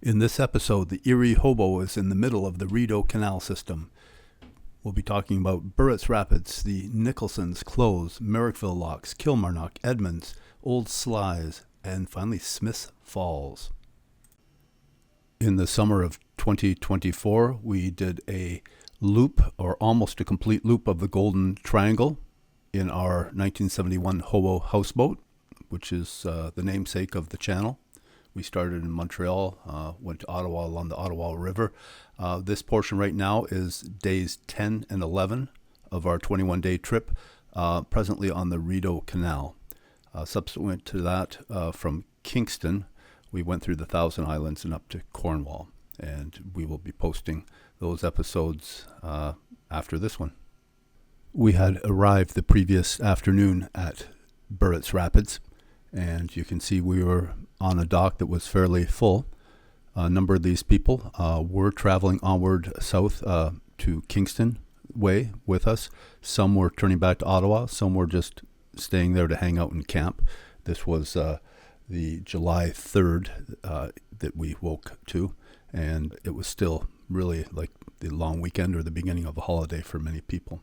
In this episode, the Erie HOBO is in the middle of the Rideau Canal system. We'll be talking about Burritts Rapids, the Nicholsons, Clowes, Merrickville locks, Kilmarnock, Edmonds, Old Slys, and finally Smith Falls. In the summer of 2024, we did a loop, or almost a complete loop, of the Golden Triangle in our 1971 HOBO houseboat, which is the namesake of the channel. We started in Montreal, went to Ottawa along the Ottawa River. This portion right now is days 10 and 11 of our 21-day trip, presently on the Rideau Canal. Subsequent to that, from Kingston, we went through the Thousand Islands and up to Cornwall. And we will be posting those episodes after this one. We had arrived the previous afternoon at Burritts Rapids, and you can see we were on a dock that was fairly full. A number of these people were traveling onward south to Kingston way with us. Some were turning back to Ottawa. Some were just staying there to hang out and camp. This was the July 3rd that we woke to, and it was still really like the long weekend or the beginning of a holiday for many people.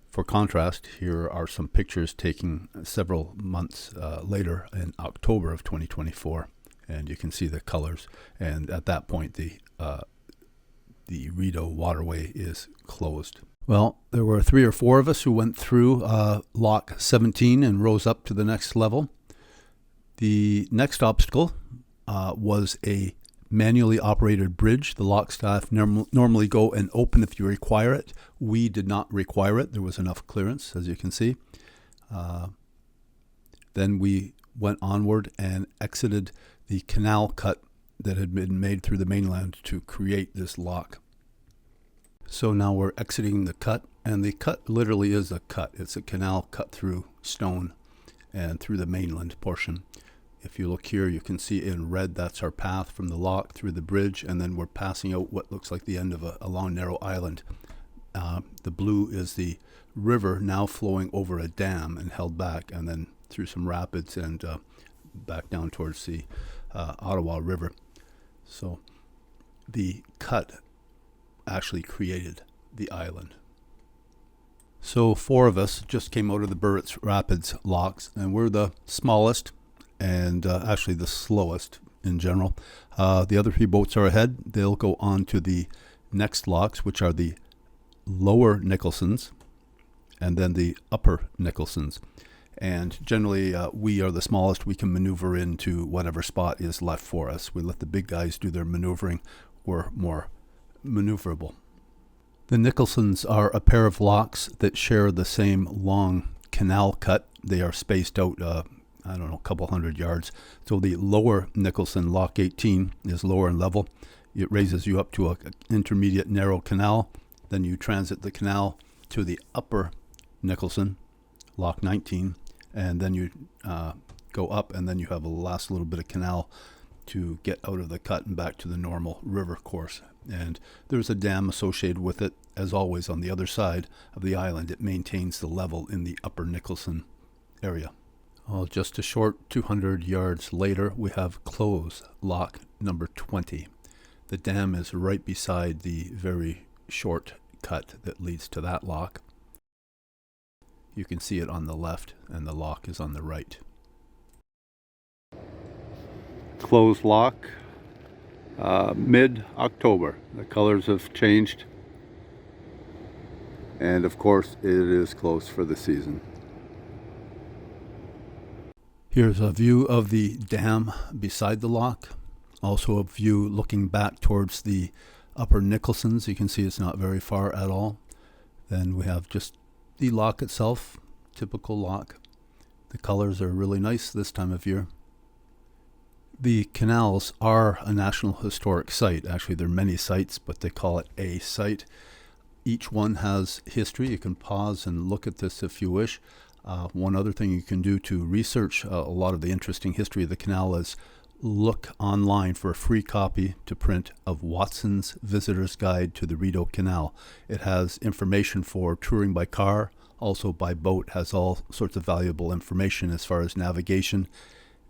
For contrast, here are some pictures taken several months later in October of 2024, and you can see the colors. And at that point, the Rideau waterway is closed. Well, there were 3 or 4 of us who went through Lock 17 and rose up to the next level. The next obstacle was a manually operated bridge. The lock staff normally go and open if you require it. We did not require it. There was enough clearance, as you can see. Then we went onward and exited the canal cut that had been made through the mainland to create this lock. So now we're exiting the cut, and the cut literally is a cut. It's a canal cut through stone and through the mainland portion. If you look here, you can see in red, that's our path from the lock through the bridge, and then we're passing out what looks like the end of a long, narrow island. The blue is the river now flowing over a dam and held back, and then through some rapids and back down towards the Ottawa River. So the cut actually created the island. So 4 of us just came out of the Burritts Rapids locks, and we're the smallest and actually the slowest in general. The other 3 boats are ahead. They'll go on to the next locks, which are the lower Nicholsons and then the upper Nicholsons. And generally, we are the smallest. We can maneuver into whatever spot is left for us. We let the big guys do their maneuvering. We're more maneuverable. The Nicholsons are a pair of locks that share the same long canal cut. They are spaced out a couple hundred yards. So the lower Nicholson, Lock 18, is lower in level. It raises you up to an intermediate narrow canal. Then you transit the canal to the upper Nicholson, Lock 19, and then you go up, and then you have a last little bit of canal to get out of the cut and back to the normal river course. And there's a dam associated with it. As always, on the other side of the island, it maintains the level in the upper Nicholson area. Well, just a short 200 yards later, we have Clowes, lock number 20. The dam is right beside the very short cut that leads to that lock. You can see it on the left, and the lock is on the right. Clowes lock, mid-October. The colors have changed, and of course it is closed for the season. Here's a view of the dam beside the lock. Also a view looking back towards the upper Nicholsons. You can see it's not very far at all. Then we have just the lock itself, typical lock. The colors are really nice this time of year. The canals are a National Historic Site. Actually, there are many sites, but they call it a site. Each one has history. You can pause and look at this if you wish. One other thing you can do to research a lot of the interesting history of the canal is look online for a free copy to print of Watson's Visitor's Guide to the Rideau Canal. It has information for touring by car, also by boat, has all sorts of valuable information as far as navigation.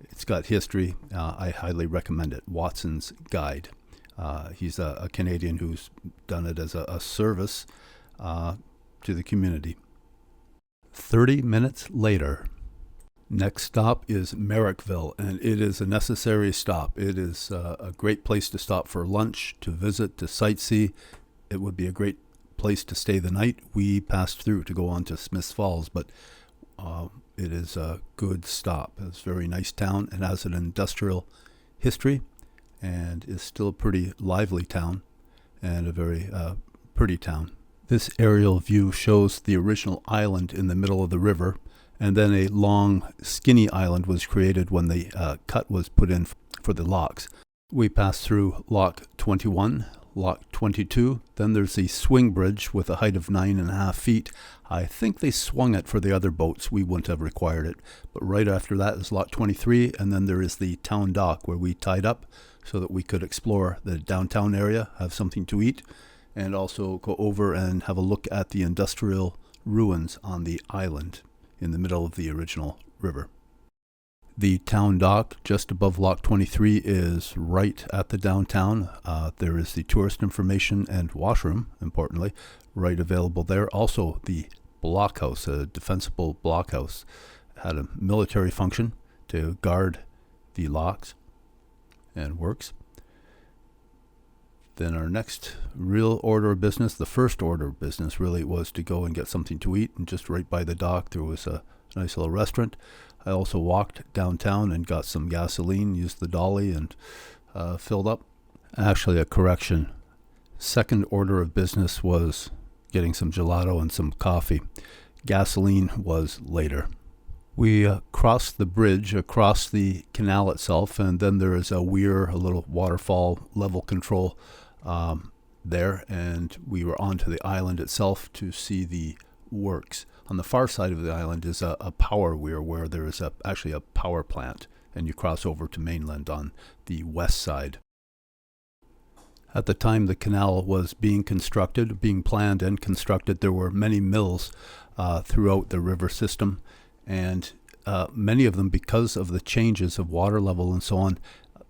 It's got history. I highly recommend it. Watson's Guide. He's a Canadian who's done it as a service to the community. 30 minutes later, next stop is Merrickville, and it is a necessary stop. It is a great place to stop for lunch, to visit, to sightsee. It would be a great place to stay the night. We passed through to go on to Smiths Falls, but it is a good stop. It's a very nice town. It has an industrial history and is still a pretty lively town and a very pretty town. This aerial view shows the original island in the middle of the river, and then a long, skinny island was created when the cut was put in for the locks. We passed through Lock 21, Lock 22, then there's the swing bridge with a height of 9.5 feet. I think they swung it for the other boats. We wouldn't have required it. But right after that is Lock 23, and then there is the town dock where we tied up so that we could explore the downtown area, have something to eat, and also go over and have a look at the industrial ruins on the island in the middle of the original river. The town dock just above Lock 23 is right at the downtown. There is the tourist information and washroom, importantly, right available there. Also, the blockhouse, a defensible blockhouse, had a military function to guard the locks and works. Then our next real order of business, the first order of business really, was to go and get something to eat. And just right by the dock, there was a nice little restaurant. I also walked downtown and got some gasoline, used the dolly, and filled up. Actually, a correction. Second order of business was getting some gelato and some coffee. Gasoline was later. We crossed the bridge across the canal itself, and then there is a weir, a little waterfall level control there, and we were onto the island itself to see the works. On the far side of the island is a power weir where there is actually a power plant, and you cross over to mainland on the west side. At the time the canal was being planned and constructed, there were many mills throughout the river system, and many of them, because of the changes of water level and so on,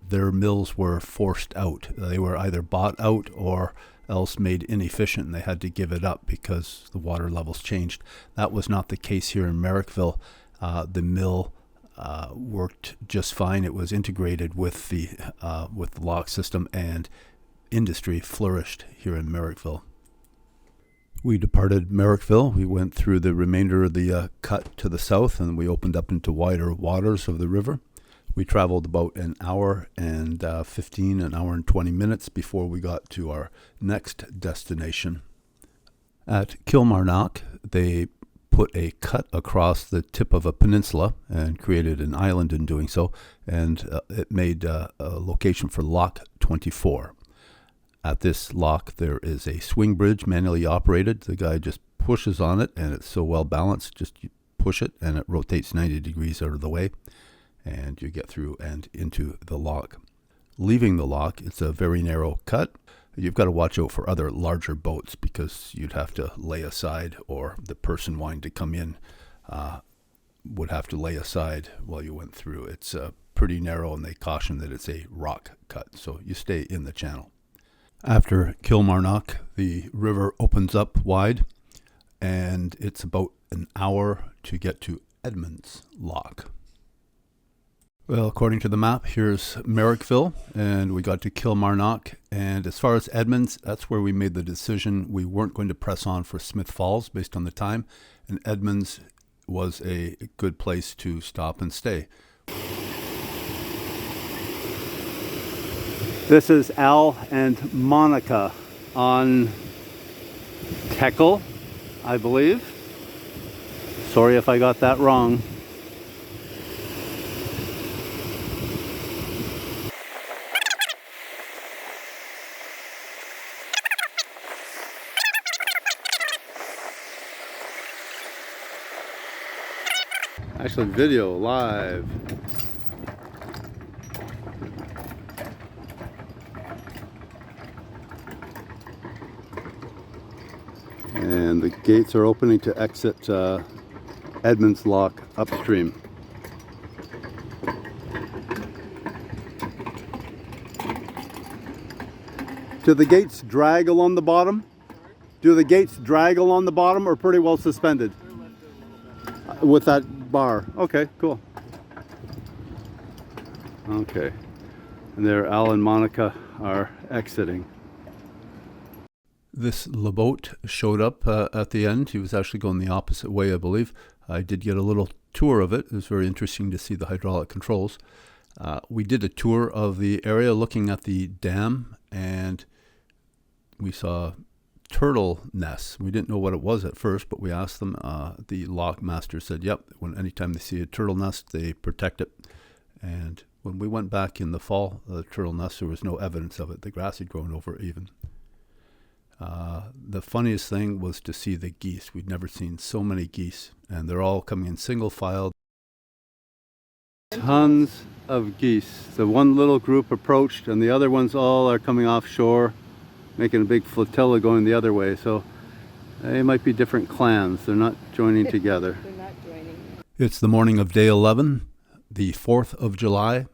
their mills were forced out. They were either bought out or else made inefficient, and they had to give it up because the water levels changed. That was not the case here in Merrickville. The mill worked just fine. It was integrated with the lock system, and industry flourished here in Merrickville. We departed Merrickville. We went through the remainder of the cut to the south, and we opened up into wider waters of the river. We traveled about an hour and 20 minutes before we got to our next destination. At Kilmarnock, they put a cut across the tip of a peninsula and created an island in doing so, and it made a location for Lock 24. At this lock, there is a swing bridge, manually operated. The guy just pushes on it, and it's so well balanced, just you push it, and it rotates 90 degrees out of the way, and you get through and into the lock. Leaving the lock, it's a very narrow cut. You've got to watch out for other larger boats because you'd have to lay aside, or the person wanting to come in would have to lay aside while you went through. It's pretty narrow, and they caution that it's a rock cut, so you stay in the channel. After Kilmarnock, the river opens up wide, and it's about an hour to get to Edmonds Lock. Well, according to the map, here's Merrickville, and we got to Kilmarnock, and as far as Edmonds, that's where we made the decision. We weren't going to press on for Smith Falls based on the time, and Edmonds was a good place to stop and stay. This is Al and Monica on Teckle, I believe. Sorry if I got that wrong. Actually, video live. And the gates are opening to exit Edmonds Lock upstream. Do the gates drag along the bottom? Do the gates drag along the bottom or pretty well suspended? With that bar. Okay, cool. Okay. And there Al and Monica are exiting. This boat showed up at the end. He was actually going the opposite way, I believe. I did get a little tour of it. It was very interesting to see the hydraulic controls. We did a tour of the area looking at the dam, and we saw turtle nests. We didn't know what it was at first, but we asked them. The lock master said, yep, anytime they see a turtle nest, they protect it. And when we went back in the fall, the turtle nest, there was no evidence of it. The grass had grown over it even. The funniest thing was to see the geese. We'd never seen so many geese, and they're all coming in single file. Tons of geese. The one little group approached, and the other ones all are coming offshore, making a big flotilla going the other way. So they might be different clans. They're not joining together. They're not joining. It's the morning of day 11, the 4th of July.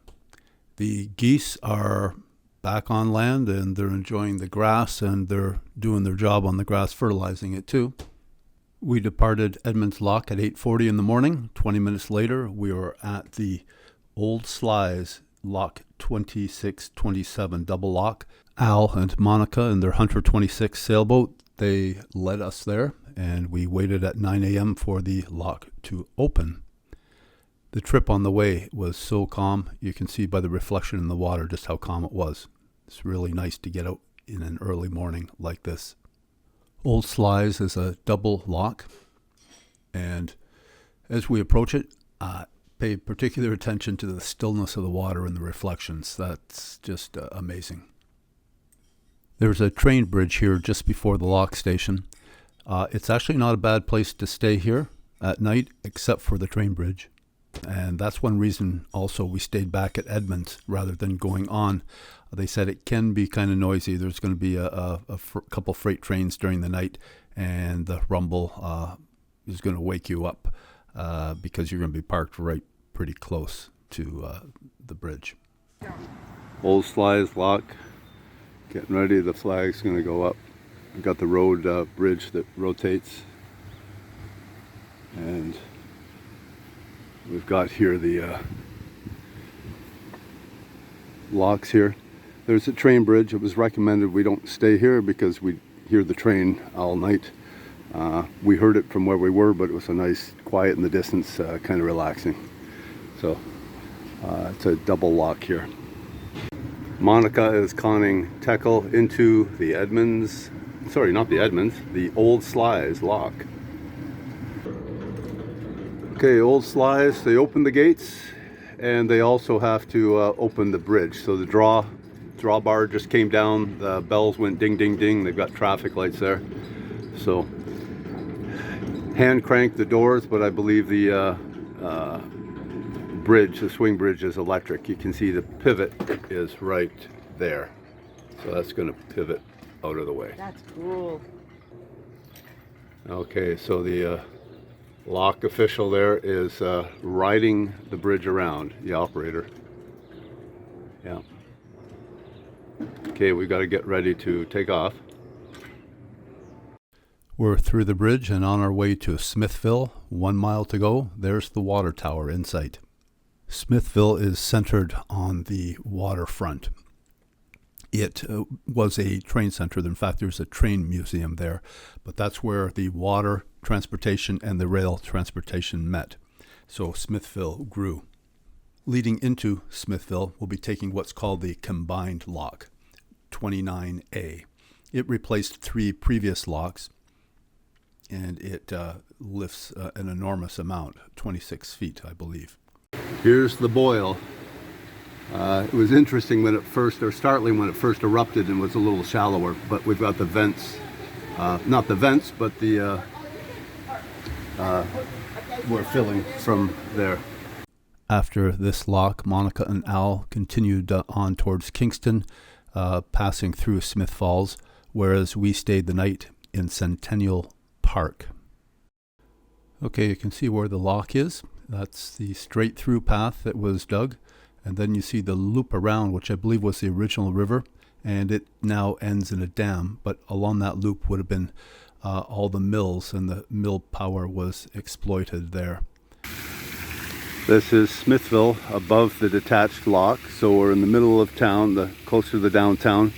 The geese are back on land, and they're enjoying the grass, and they're doing their job on the grass, fertilizing it too. We departed Edmonds Lock at 8:40 in the morning. 20 minutes later, we were at the Old Slys Lock 2627 double lock. Al and Monica and their Hunter 26 sailboat, they led us there, and we waited at 9 a.m. for the lock to open. The trip on the way was so calm. You can see by the reflection in the water just how calm it was. It's really nice to get out in an early morning like this. Old Slys is a double lock, and as we approach it, pay particular attention to the stillness of the water and the reflections. That's just amazing. There's a train bridge here just before the lock station. It's actually not a bad place to stay here at night, except for the train bridge. And that's one reason also we stayed back at Edmonds rather than going on. They said it can be kind of noisy. There's going to be a couple freight trains during the night, and the rumble is going to wake you up because you're going to be parked right pretty close to the bridge. Old Slys Lock, getting ready. The flag's going to go up. We've got the road bridge that rotates, and we've got here the locks here. There's a train bridge. It was recommended we don't stay here because we hear the train all night. We heard it from where we were, but it was a nice quiet in the distance, kind of relaxing. So it's a double lock here. Monica is conning tackle into the Edmonds, sorry, not the Edmonds, the Old Slys Lock. Okay, Old Slys, they open the gates, and they also have to open the bridge. So the draw bar just came down, the bells went ding, ding, ding. They've got traffic lights there. So hand crank the doors, but I believe the bridge, the swing bridge, is electric. You can see the pivot is right there. So that's going to pivot out of the way. That's cool. Okay, so the lock official there is riding the bridge around, the operator. Yeah. Okay, we got to get ready to take off. We're through the bridge and on our way to Smithville. 1 mile to go. There's the water tower in sight. Smithville is centered on the waterfront. It was a train center. In fact, there's a train museum there, but that's where the water transportation and the rail transportation met. So Smithville grew. Leading into Smithville, we'll be taking what's called the combined lock, 29A. It replaced 3 previous locks, and it lifts an enormous amount, 26 feet, I believe. Here's the boil. It was interesting when it first, or startling when it first erupted and was a little shallower, but we've got the vents, not the vents, but the, we're filling from there. After this lock, Monica and Al continued on towards Kingston, passing through Smith Falls, whereas we stayed the night in Centennial Park. Okay, you can see where the lock is. That's the straight through path that was dug. And then you see the loop around, which I believe was the original river. and it now ends in a dam, but along that loop would have been all the mills, and the mill power was exploited there. This is Smithville above the detached lock, so we're in the middle of town, closer to the downtown.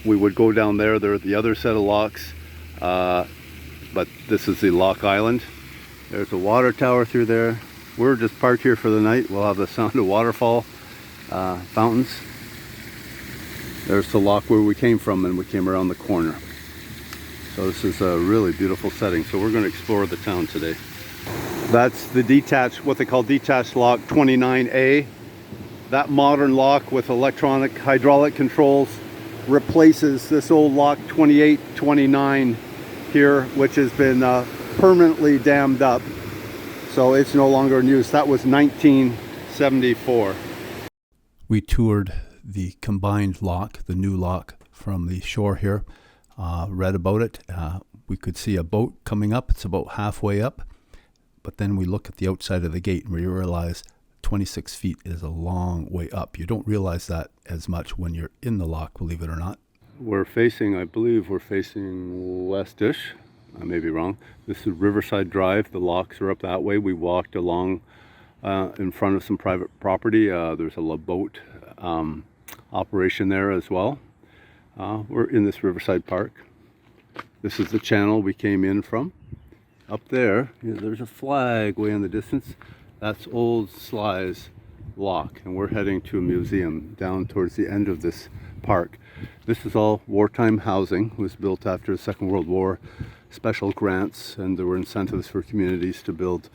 We would go down there, they're the other set of locks, but this is the lock island. There's a water tower through there. We're just parked here for the night. We'll have the sound of waterfall fountains. There's the lock where we came from, and we came around the corner. So this is a really beautiful setting. So we're going to explore the town today. That's the detached, what they call detached lock 29A. That modern lock with electronic hydraulic controls replaces this old lock 28, 29 here, which has been permanently dammed up. So it's no longer in use. That was 1974. We toured the combined lock, the new lock from the shore here, read about it. We could see a boat coming up. It's about halfway up. But then we look at the outside of the gate and we realize 26 feet is a long way up. You don't realize that as much when you're in the lock, believe it or not. We're facing, I believe we're facing westish. I may be wrong. This is Riverside Drive. The locks are up that way. We walked along in front of some private property. There's a boat operation there as well. We're in this Riverside Park. This is the channel we came in from. Up there, there's a flag way in the distance. That's old Slys lock, and we're heading to a museum down towards the end of this park. This is all wartime housing. It was built after the Second World War. Special grants, and there were incentives for communities to build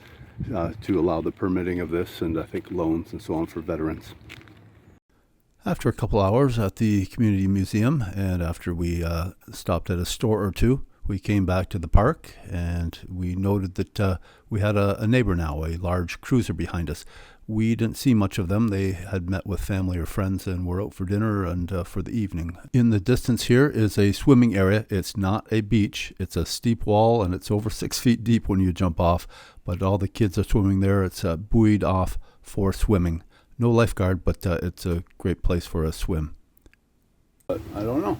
to allow the permitting of this, and I think loans and so on for veterans. After a couple hours at the community museum, and after we stopped at a store or two, we came back to the park, and we noted that we had a neighbor now, a large cruiser behind us. We didn't see much of them. They had met with family or friends and were out for dinner and for the evening. In the distance here is a swimming area. It's not a beach. It's a steep wall, and it's over 6 feet deep when you jump off. But all the kids are swimming there. It's buoyed off for swimming. No lifeguard, but it's a great place for a swim. But I don't know.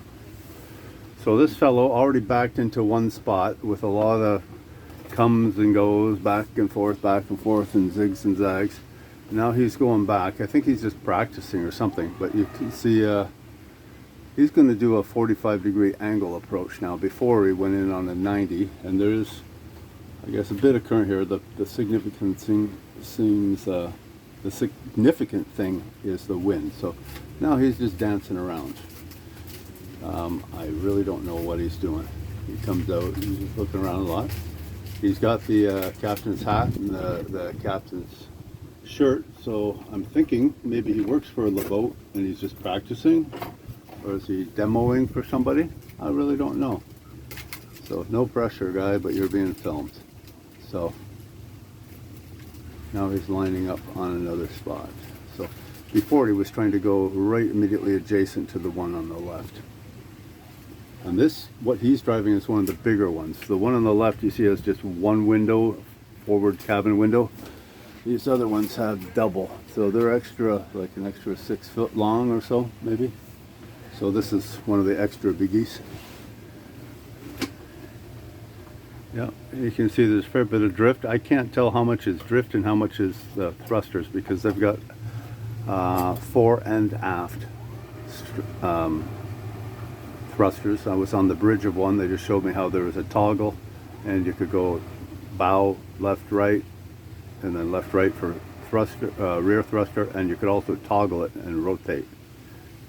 So this fellow already backed into one spot with a lot of comes and goes, back and forth, and zigs and zags. Now he's going back. I think he's just practicing or something, but you can see he's going to do a 45-degree angle approach now. Before he went in on a 90, and there's, I guess, a bit of current here. The significant thing seems the significant thing is the wind. So now he's just dancing around. I really don't know what he's doing. He comes out, he's just looking around a lot. He's got the captain's hat and the captain's shirt, so I'm thinking maybe he works for the boat and he's just practicing, or is he demoing for somebody? I really don't know. So no pressure, guy, but you're being filmed. So now he's lining up on another spot. So before he was trying to go right immediately adjacent to the one on the left. And this, what he's driving, is one of the bigger ones. The one on the left you see has just one window, forward cabin window. These other ones have double, so they're extra, like an extra 6 foot long or so, maybe. So this is one of the extra biggies. Yeah, you can see there's a fair bit of drift. I can't tell how much is drift and how much is the thrusters, because they've got fore and aft thrusters. I was on the bridge of one. They just showed me how there was a toggle, and you could go bow, left, right, and then left, right for thruster, rear thruster, and you could also toggle it and rotate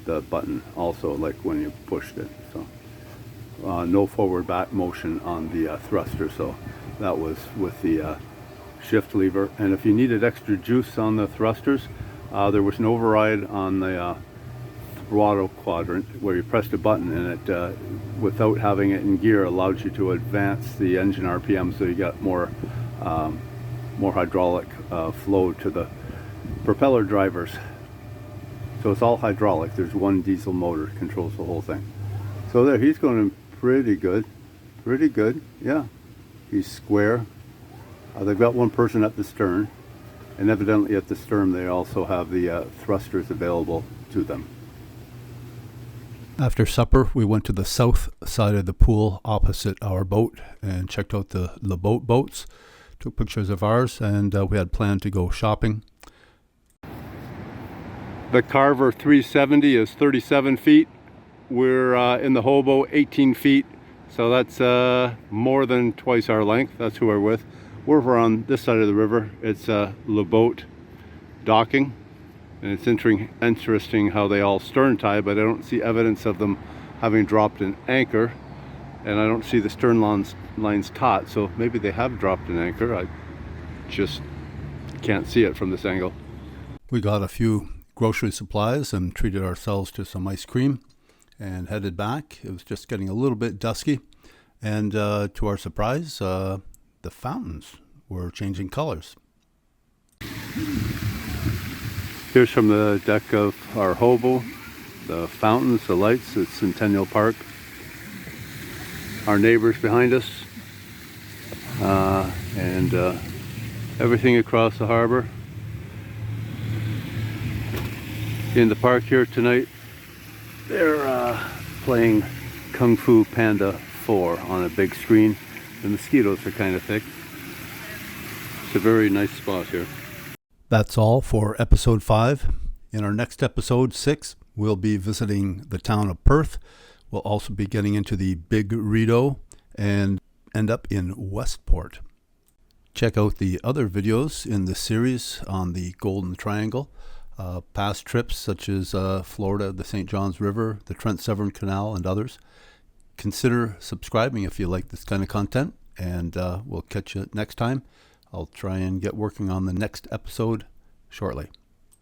the button also, like when you pushed it. So no forward back motion on the thruster, so that was with the shift lever. And if you needed extra juice on the thrusters, there was an override on the throttle quadrant where you pressed a button, and it without having it in gear allowed you to advance the engine RPM, so you got more hydraulic flow to the propeller drivers. So it's all hydraulic. There's one diesel motor controls the whole thing. So there, he's going pretty good, yeah. He's square. They've got one person at the stern, and evidently at the stern they also have the thrusters available to them. After supper, we went to the south side of the pool opposite our boat and checked out the boats, took pictures of ours, and we had planned to go shopping. The Carver 370 is 37 feet. We're in the HOBO 18 feet, so that's more than twice our length. That's who we're with. We're on this side of the river. It's boat docking. And it's interesting how they all stern tie, but I don't see evidence of them having dropped an anchor. And I don't see the stern lines taut, so maybe they have dropped an anchor. I just can't see it from this angle. We got a few grocery supplies and treated ourselves to some ice cream and headed back. It was just getting a little bit dusky. And to our surprise, the fountains were changing colors. Here's from the deck of our HOBO, the fountains, the lights at Centennial Park. Our neighbors behind us, and everything across the harbor. In the park here tonight, they're playing Kung Fu Panda 4 on a big screen. The mosquitoes are kind of thick. It's a very nice spot here. That's all for episode 5. In our next episode 6, we'll be visiting the town of Perth. We'll also be getting into the Big Rideau and end up in Westport. Check out the other videos in this series on the Golden Triangle, past trips such as Florida, the St. Johns River, the Trent Severn Canal, and others. Consider subscribing if you like this kind of content, and we'll catch you next time. I'll try and get working on the next episode shortly.